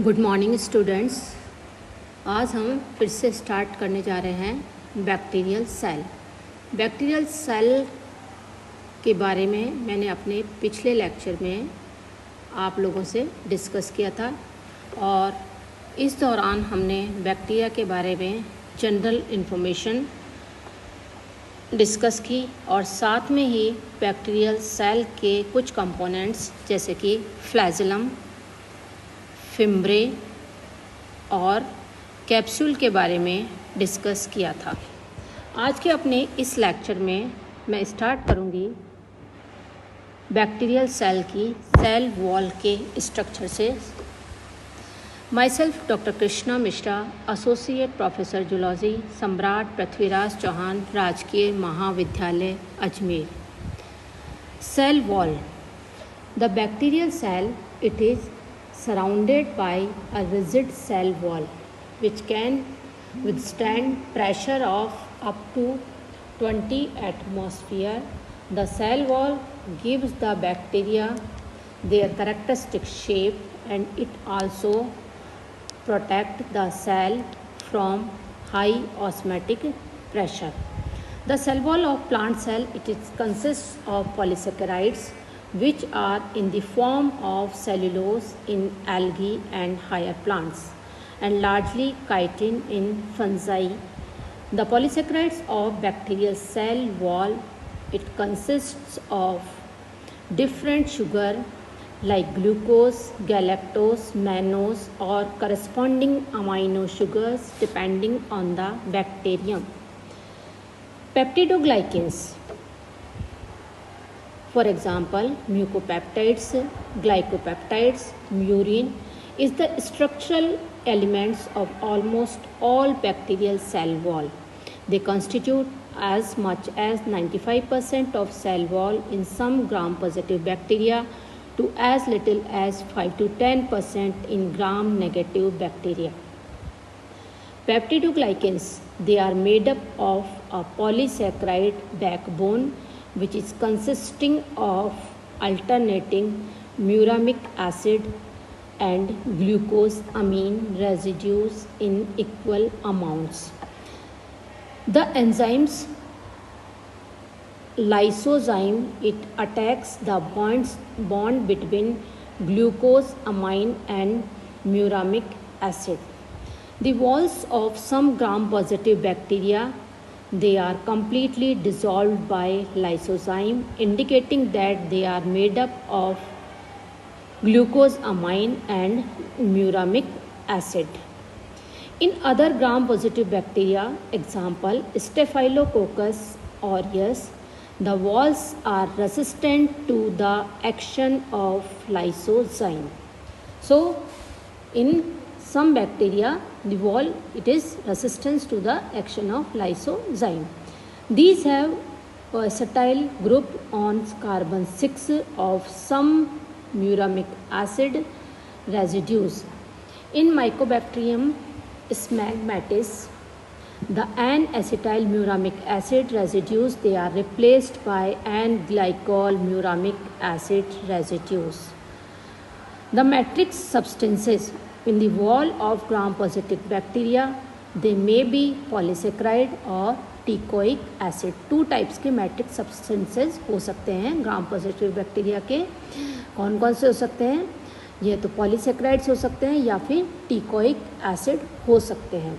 Good morning students. आज हम फिर से स्टार्ट करने जा रहे हैं बैक्टीरियल सेल। बैक्टीरियल सेल के बारे में मैंने अपने पिछले लेक्चर में आप लोगों से डिस्कस किया था और इस दौरान हमने बैक्टीरिया के बारे में जनरल इन्फॉर्मेशन डिस्कस की और साथ में ही बैक्टीरियल सेल के कुछ कंपोनेंट्स जैसे कि फ्लैजेलम, फिम्ब्रे और कैप्सूल के बारे में डिस्कस किया था। आज के अपने इस लेक्चर में मैं स्टार्ट करूंगी बैक्टीरियल सेल की सेल वॉल के स्ट्रक्चर से। Myself doctor Krishna Mishra, associate professor zoology, Samrat Prithviraj Chauhan राजकीय महाविद्यालय Ajmer. Cell wall. The bacterial cell, it is surrounded by a rigid cell wall which can withstand pressure of up to 20 atmosphere. The cell wall gives the bacteria their characteristic shape and it also protects the cell from high osmotic pressure. The cell wall of plant cell, consists of polysaccharides which are in the form of cellulose in algae and higher plants and largely chitin in fungi. The polysaccharides of bacterial cell wall, it consists of different sugar like glucose, galactose, mannose or corresponding amino sugars depending on the bacterium. Peptidoglycans, for example, mucopeptides, glycopeptides, murine is the structural elements of almost all bacterial cell wall. They constitute as much as 95% of cell wall in some gram-positive bacteria to as little as 5 to 10% in gram-negative bacteria. Peptidoglycans, they are made up of a polysaccharide backbone which is consisting of alternating muramic acid and glucosamine residues in equal amounts. The enzymes lysozyme, it attacks the bond between glucosamine and muramic acid. The walls of some gram-positive bacteria, they are completely dissolved by lysozyme, indicating that they are made up of glucosamine and muramic acid. In other gram-positive bacteria, example Staphylococcus aureus, the walls are resistant to the action of lysozyme. So, in some bacteria, the wall, it is resistance to the action of lysozyme. These have acetyl group on carbon 6 of some muramic acid residues. In Mycobacterium smegmatis, the N-acetyl muramic acid residues, they are replaced by N-glycol muramic acid residues. The matrix substances in the wall of gram-positive bacteria, they may be polysaccharide or teichoic acid. 2 types के matrix substances हो सकते हैं ग्राम positive bacteria के। कौन कौन से हो सकते हैं? ये तो पॉलीसेक्राइड्स हो सकते हैं या फिर टिकोइक एसिड हो सकते हैं।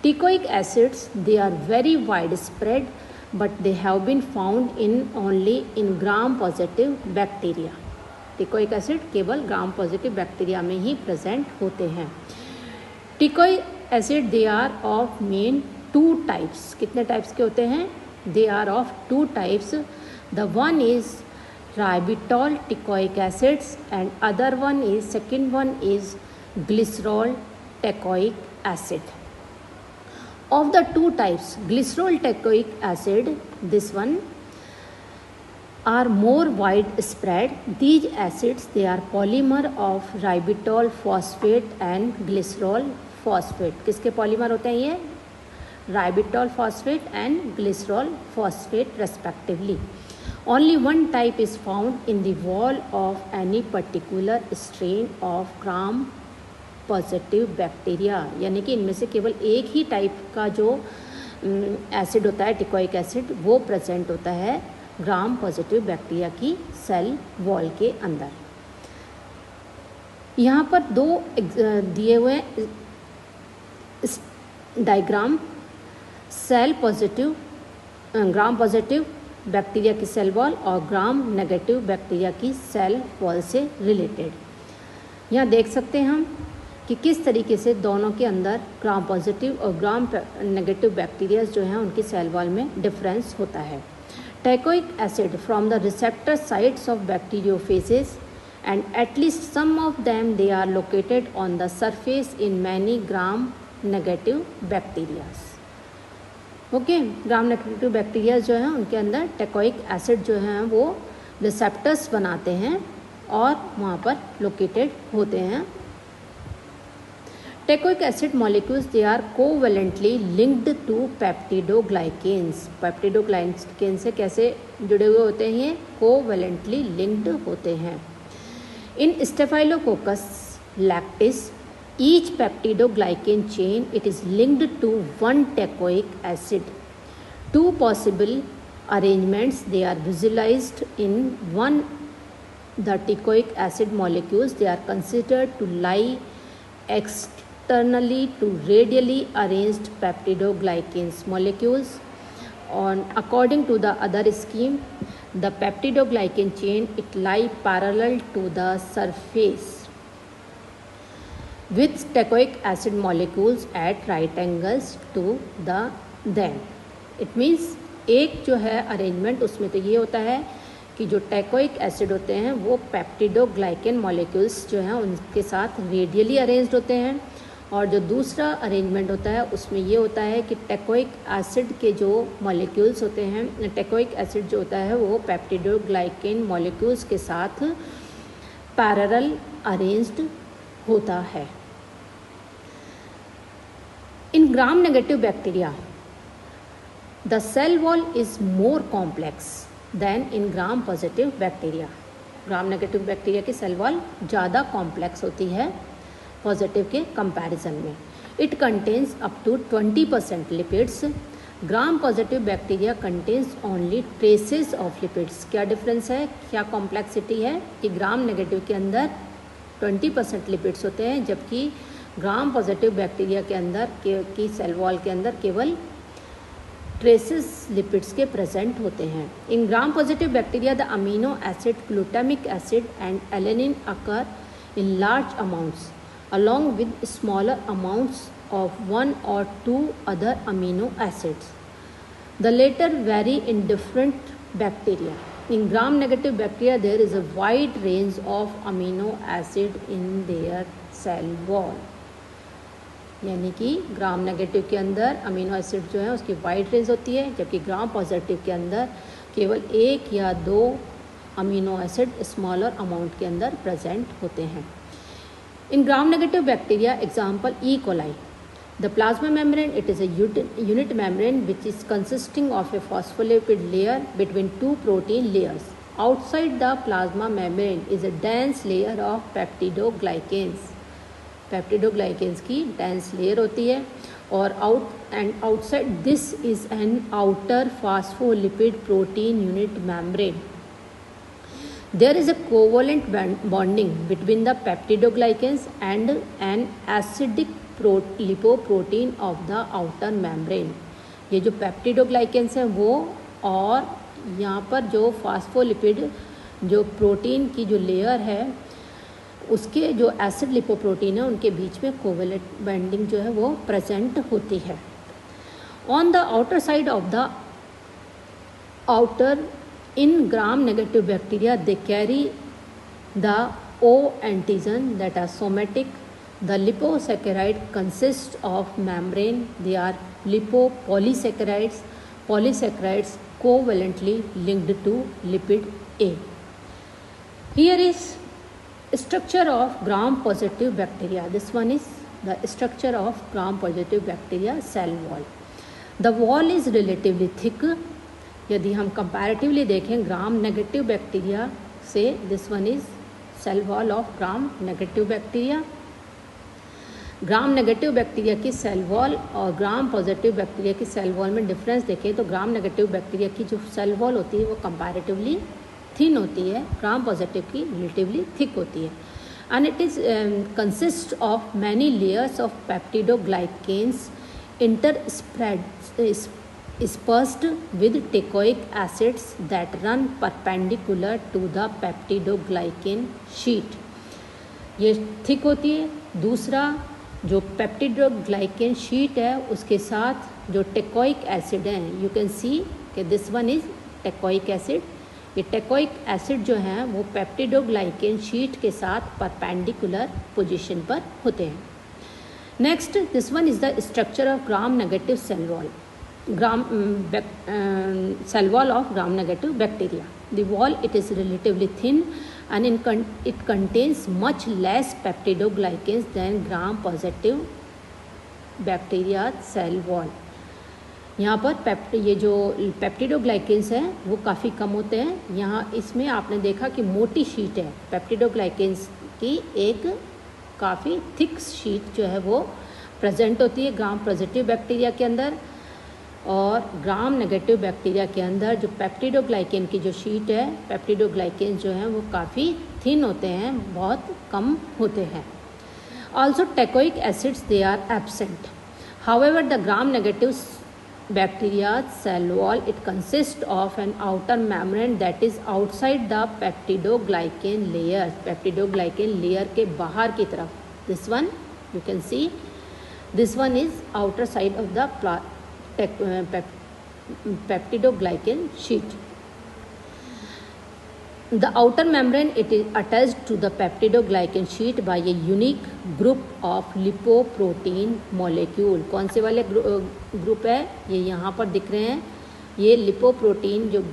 Teichoic acids, they are very wide spread but they have been found in only in gram positive bacteria. Teichoic acid केवल ग्राम पॉजिटिव बैक्टीरिया में ही प्रेजेंट होते हैं। Teichoic acid, they are of main 2 types. कितने types के होते हैं? They are of 2 types. The one is ribitol teichoic acids and other one is, second one is glycerol teichoic acid. Of the 2 types, glycerol teichoic acid, this one are more widespread. These acids, they are polymer of ribitol phosphate and glycerol phosphate. किसके polymer होते हैं ये? Ribitol phosphate and glycerol phosphate respectively. Only one type is found in the wall of any particular strain of gram positive bacteria, यानी कि इनमें से केवल एक ही टाइप का जो एसिड होता है टिकोइक एसिड वो प्रेजेंट होता है ग्राम पॉजिटिव बैक्टीरिया की सेल वॉल के अंदर। यहाँ पर दो दिए हुए diagram cell positive gram positive bacteria की सेल वॉल और ग्राम नेगेटिव बैक्टीरिया की सेल वॉल से रिलेटेड। यहाँ देख सकते हैं हम कि किस तरीके से दोनों के अंदर ग्राम पॉजिटिव और ग्राम नेगेटिव बैक्टीरिया जो हैं उनकी सेल वॉल में डिफरेंस होता है। Teichoic acid from the receptor sites of bacteriophages and at least some of them they are located on the surface in many gram negative bacteria। Okay, gram negative bacteria जो हैं उनके अंदर teichoic acid जो हैं वो receptors बनाते हैं और वहाँ पर लोकेटेड होते हैं। Teichoic acid molecules they are covalently linked to peptidoglycans. Peptidoglycan से कैसे जुड़े हुए होते हैं? कोवैलेंटली लिंक्ड होते हैं। In Staphylococcus lactis, each peptidoglycan chain it is linked to one teichoic acid. Two possible arrangements they are visualized in one. The teichoic acid molecules they are considered to lie externally to radially arranged peptidoglycans molecules. On according to the other scheme, the peptidoglycan chain it lie parallel to the surface with teichoic acid molecules at right angles to them. It means एक जो है arrangement उसमें तो ये होता है कि जो टिकोइक एसिड होते हैं वो पेप्टिडोग्लाइकेन मॉलिक्यूल्स जो हैं उनके साथ रेडियली अरेंज्ड होते हैं, और जो दूसरा अरेंजमेंट होता है उसमें ये होता है कि टिकोइक एसिड के जो मॉलिक्यूल्स होते हैं, टिकोइक एसिड जो होता है वो पेप्टिडोग्लाइकेन मॉलिक्यूल्स के साथ पैरेलल अरेंज्ड होता है। In gram negative bacteria the cell wall is more complex than in gram positive bacteria. Gram negative bacteria की सेल वॉल ज़्यादा कॉम्प्लेक्स होती है पॉजिटिव के कंपैरिजन में। It contains up to 20% lipids. Gram positive bacteria contains only traces of lipids. क्या difference है, क्या complexity है कि ग्राम नेगेटिव के अंदर 20% लिपिड्स होते हैं जबकि ग्राम पॉजिटिव बैक्टीरिया के अंदर की सेल वॉल के अंदर केवल ट्रेसेस लिपिड्स के प्रेजेंट होते हैं। In gram positive bacteria the amino acid glutamic acid and alanine occur in large amounts along with smaller amounts of one or two other amino acids. The latter vary in different bacteria. In gram-negative bacteria, there is a wide range of amino acid in their cell wall. यानी कि gram negative के अंदर amino acid जो है उसकी wide range होती है, जबकि ग्राम पॉजिटिव के अंदर केवल एक या दो अमीनो एसिड स्मॉलर अमाउंट के अंदर प्रेजेंट होते हैं। In gram-negative bacteria, example E. coli. The plasma membrane it is a unit membrane which is consisting of a phospholipid layer between two protein layers. Outside the plasma membrane is a dense layer of peptidoglycans. Peptidoglycans की dense layer होती है और outside this is an outer phospholipid protein unit membrane. There is a covalent bonding between the peptidoglycans and an acidic lipoprotein of the outer membrane. ये जो पेप्टिडोग्लाइकेंस हैं वो और यहाँ पर जो फास्फोलिपिड जो प्रोटीन की जो लेयर है उसके जो एसिड लिपोप्रोटीन है उनके बीच में कोवेलेंट बॉन्डिंग जो है वो प्रेजेंट होती है। On the outer side of the outer in gram negative bacteria they carry the O antigen that are somatic. The liposaccharide consists of membrane. They are lipopolysaccharides. Polysaccharides covalently linked to lipid A. Here is structure of gram positive bacteria. This one is the structure of gram positive bacteria cell wall. The wall is relatively thick. यदि हम comparatively देखें gram negative bacteria से, this one is cell wall of gram negative bacteria. Gram negative bacteria की cell wall और gram positive bacteria की cell wall में difference देखें तो ग्राम नेगेटिव बैक्टीरिया की जो सेल वॉल होती है वो कंपैरेटिवली थिन होती है, ग्राम पॉजिटिव की रिलेटिवली थिक होती है, and it is consist of many layers of peptidoglycans interspersed with teichoic acids that run perpendicular to the peptidoglycan sheet. ये थिक होती है। दूसरा जो पेप्टिडोग्लाइकेन शीट है उसके साथ जो टेकोइक एसिड है, यू कैन सी कि this one is teichoic acid. ये टेकोइक एसिड जो है वो पेप्टिडोग्लाइकेन शीट के साथ परपेंडिकुलर पोजीशन पर होते हैं। Next, this one is the structure of gram negative cell wall, cell wall of gram negative bacteria. The wall, it is relatively thin and it contains much less peptidoglycans than gram positive bacteria cell wall. यहाँ पर ये जो पेप्टिडोग्लाइकेंस हैं वो काफ़ी कम होते हैं। यहाँ इसमें आपने देखा कि मोटी शीट है पेप्टिडोग्लाइकेंस की, एक काफ़ी थिक शीट जो है वो प्रेजेंट होती है ग्राम पॉजिटिव बैक्टीरिया के अंदर, और ग्राम नेगेटिव बैक्टीरिया के अंदर जो पेप्टिडोग्लाइकेन की जो शीट है, पेप्टिडोग्लाइकेन जो हैं वो काफ़ी थिन होते हैं, बहुत कम होते हैं। Also teichoic acids they are absent. However the gram negative bacteria cell wall it consist of an outer membrane that is outside the peptidoglycan layer, peptidoglycan layer के बाहर की तरफ। This one you can see, this one is outer side of the peptidoglycan sheet. The outer membrane, it is attached to the peptidoglycan sheet by a unique group of lipoprotein molecule. कौन से वाले group है ये यहाँ पर दिख रहे हैं, ये लिपोप्रोटीन जो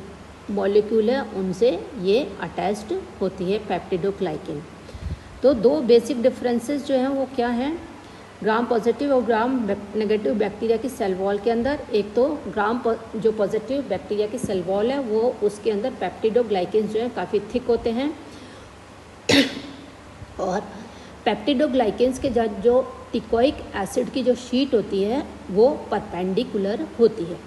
मॉलिक्यूल है उनसे ये अटैच्ड होती है पेप्टिडोग्लाइकेन। तो दो बेसिक डिफरेंसेस जो हैं वो क्या हैं ग्राम पॉजिटिव और ग्राम नेगेटिव बैक्टीरिया की सेल वॉल के अंदर। एक तो जो पॉजिटिव बैक्टीरिया की सेल वॉल है वो उसके अंदर पेप्टिडोग्लाइकेन्स जो है काफ़ी थिक होते हैं और पेप्टिडोग्लाइकेन्स के जो टिकोइक एसिड की जो शीट होती है वो परपेंडिकुलर होती है।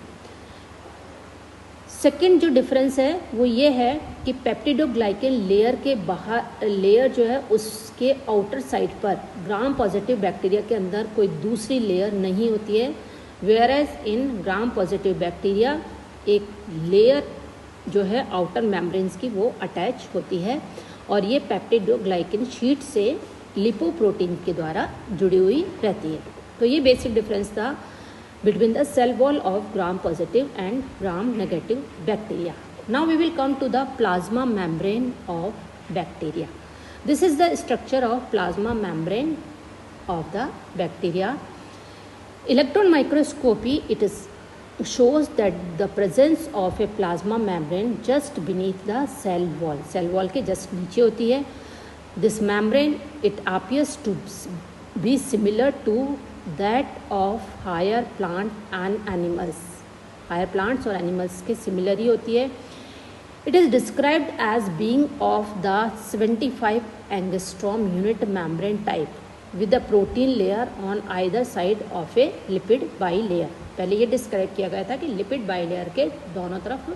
सेकेंड जो डिफरेंस है वो ये है कि पेप्टिडोग्लाइकेन लेयर के बाहर लेयर जो है उसके आउटर साइड पर ग्राम पॉजिटिव बैक्टीरिया के अंदर कोई दूसरी लेयर नहीं होती है, whereas in gram positive bacteria एक लेयर जो है आउटर मेम्ब्रेन्स की वो अटैच होती है और ये पेप्टिडोग्लाइकेन शीट से लिपोप्रोटीन के द्वारा जुड़ी हुई रहती है। तो ये बेसिक डिफरेंस था between the cell wall of gram positive and gram negative bacteria. Now we will come to the plasma membrane of bacteria. This is the structure of plasma membrane of the bacteria. Electron microscopy, it is shows that the presence of a plasma membrane just beneath the cell wall. Cell wall के just नीचे होती है। This membrane, it appears to be similar to that of higher plant and animals. Higher plants और animals के similar ही होती है। It is described as being of the 75 angstrom unit membrane type with a protein layer on either side of a lipid bilayer. पहले ये describe किया गया था कि लिपिड बाइलेयर के दोनों तरफ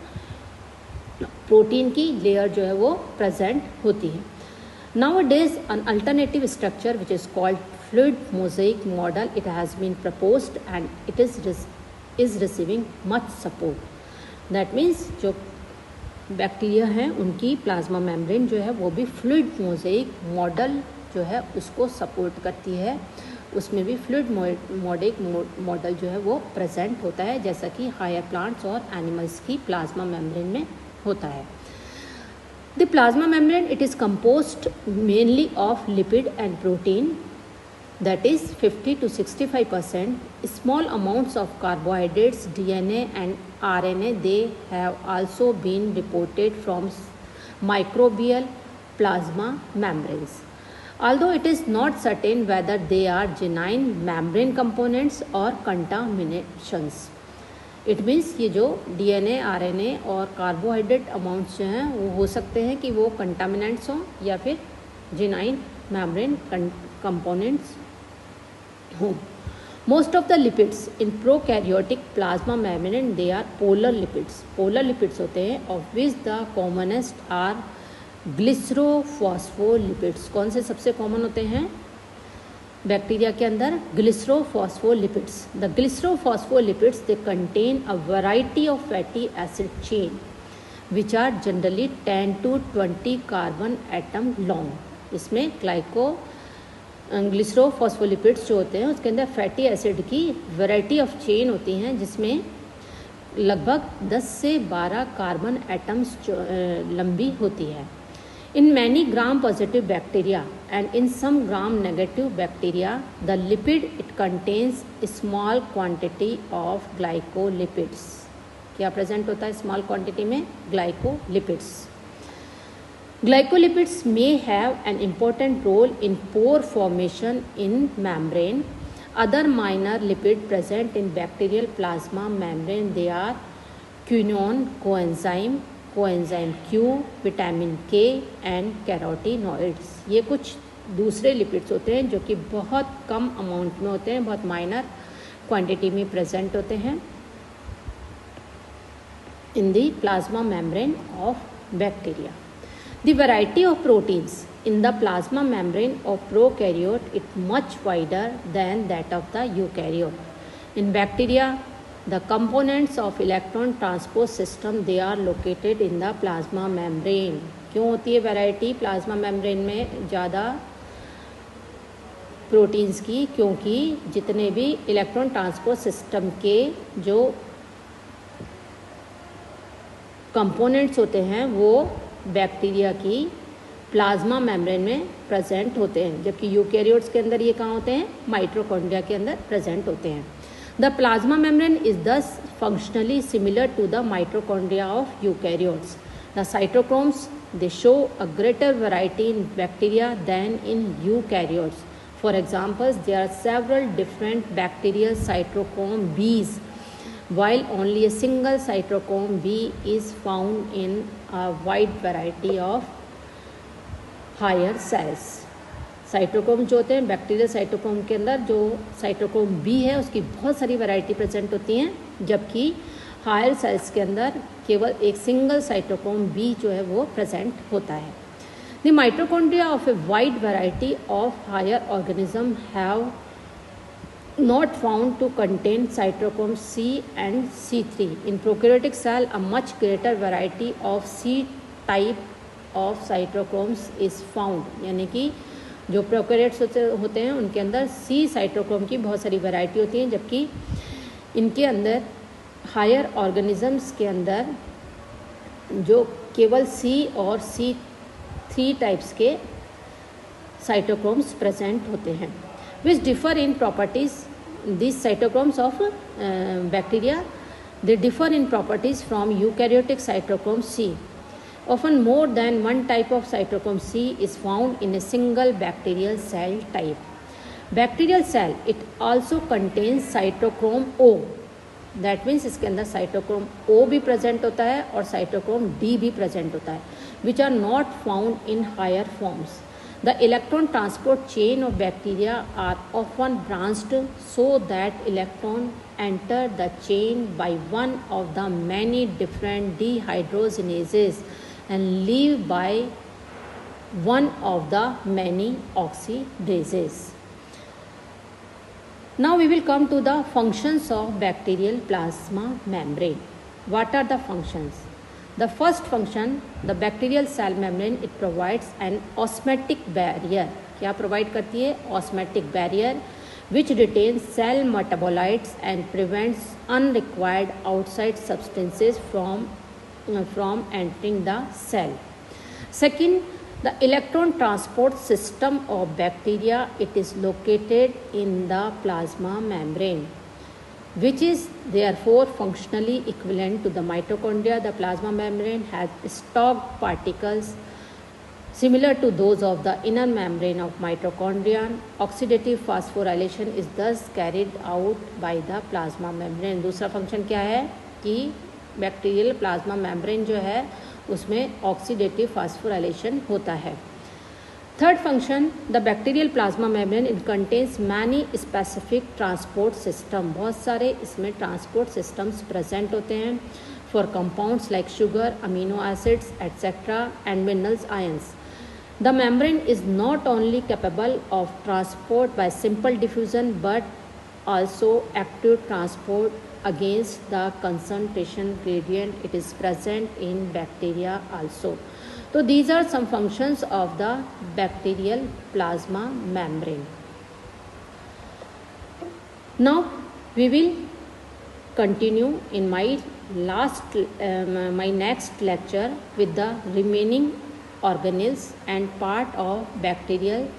प्रोटीन की लेयर जो है वो प्रेजेंट होती है। Nowadays, an alternative structure which is called fluid mosaic model, it has been proposed and it is receiving much support. That means जो बैक्टीरिया हैं उनकी प्लाज्मा मेम्ब्रेन जो है वो भी फ्लूइड मोज़ेइक मॉडल जो है उसको सपोर्ट करती है, उसमें भी फ्लूइड मोज़ेइक मॉडल जो है वो प्रेजेंट होता है जैसा कि हायर प्लांट्स और एनिमल्स की प्लाज्मा मेम्ब्रेन में होता है। The plasma membrane, it is composed mainly of lipid and protein, that is 50 to 65%. Small amounts of carbohydrates, DNA and RNA, they have also been reported from microbial plasma membranes. Although it is not certain whether they are genuine membrane components or contaminations. It means ये जो DNA RNA और carbohydrate amounts जो हैं वो हो सकते हैं कि वो कंटामिनेंट्स हों या फिर genuine membrane components home. Most of the lipids in prokaryotic plasma membrane, they are polar lipids. Polar lipids होते हैं, of which the commonest are ग्लिसरोफॉस्फोलिपिड्स. कौन से सबसे कॉमन होते हैं बैक्टीरिया के अंदर? Glycerophospholipids. The glycerophospholipids they contain a variety of fatty acid chain which are generally 10 to 20 carbon atom long. इसमें ग्लिसरोफॉस्फोलिपिड्स जो होते हैं उसके अंदर फैटी एसिड की वैरायटी ऑफ चेन होती हैं जिसमें लगभग 10 से 12 कार्बन एटम्स लंबी होती है. In many gram-positive bacteria and in some gram-negative bacteria, the lipid it contains a small quantity of glycolipids. क्या प्रेजेंट होता है स्मॉल क्वांटिटी में? Glycolipids. Glycolipids may have an important role in pore formation in membrane. Other minor lipid present in bacterial plasma membrane, they are quinone, coenzyme Q, vitamin K and carotenoids. ये कुछ दूसरे lipids होते हैं जो कि बहुत कम amount में होते हैं, बहुत माइनर क्वांटिटी में प्रेजेंट होते हैं in the plasma membrane of bacteria. The variety of proteins in the plasma membrane of prokaryote is much wider than that of the eukaryote. In bacteria, the components of electron transport system, they are located in the plasma membrane. क्यों होती है variety plasma membrane में ज़्यादा proteins की? क्योंकि जितने भी electron transport system के जो कंपोनेंट्स होते हैं वो बैक्टीरिया की प्लाज्मा मेम्ब्रेन में प्रेजेंट होते हैं, जबकि यूकैरियोट्स के अंदर ये कहाँ होते हैं? माइटोकॉन्ड्रिया के अंदर प्रेजेंट होते हैं. The plasma membrane is thus functionally similar to the mitochondria of eukaryotes. The cytochromes they show a greater variety in bacteria than in eukaryotes. For examples, there are several different bacterial cytochrome b's while only a single cytochrome B is found in a wide variety of higher cells. साइटोक्रोम जो होते हैं bacterial cytochrome के अंदर, जो cytochrome B है उसकी बहुत सारी वैरायटी प्रेजेंट होती हैं, जबकि हायर सेल्स के अंदर केवल एक सिंगल साइटोक्रोम बी जो है वो प्रेजेंट होता है. The mitochondria of a wide variety of higher organism have not found to contain cytochrome C and C3. In prokaryotic cell, a much greater variety of C type of cytochromes is found. यानी कि जो prokaryotes होते हैं उनके अंदर C cytochrome की बहुत सारी वैरायटी होती हैं, जबकि इनके अंदर हायर ऑर्गेनिजम्स के अंदर जो केवल C और C3 टाइप्स के साइटोक्रोम्स प्रेजेंट होते हैं. Which differ in properties. These cytochromes of bacteria, they differ in properties from eukaryotic cytochrome C. Often more than one type of cytochrome C is found in a single bacterial cell type. Bacterial cell, it also contains cytochrome O. That means इसके अंदर cytochrome O भी present होता है और cytochrome D भी present होता है, which are not found in higher forms. The electron transport chain of bacteria are often branched so that electron enter the chain by one of the many different dehydrogenases and leave by one of the many oxidases. Now we will come to the functions of bacterial plasma membrane. What are the functions? The first function, the bacterial cell membrane, it provides an osmotic barrier. क्या provide करती है? osmotic barrier, which retains cell metabolites and prevents unrequired outside substances from entering the cell. Second, the electron transport system of bacteria, it is located in the plasma membrane, which is therefore functionally equivalent to the mitochondria. The plasma membrane has stocked particles similar to those of the inner membrane of mitochondria. Oxidative phosphorylation is thus carried out by the plasma membrane. दूसरा function क्या है कि bacterial plasma membrane जो है उसमें oxidative phosphorylation होता है. Third function, the bacterial plasma membrane, it contains many specific transport system. बहुत सारे इसमें transport systems present होते हैं for compounds like sugar, amino acids, etc. and minerals, ions. The membrane is not only capable of transport by simple diffusion but also active transport against the concentration gradient. It is present in bacteria also. So these are some functions of the bacterial plasma membrane. Now we will continue in my next lecture with the remaining organelles and part of bacterial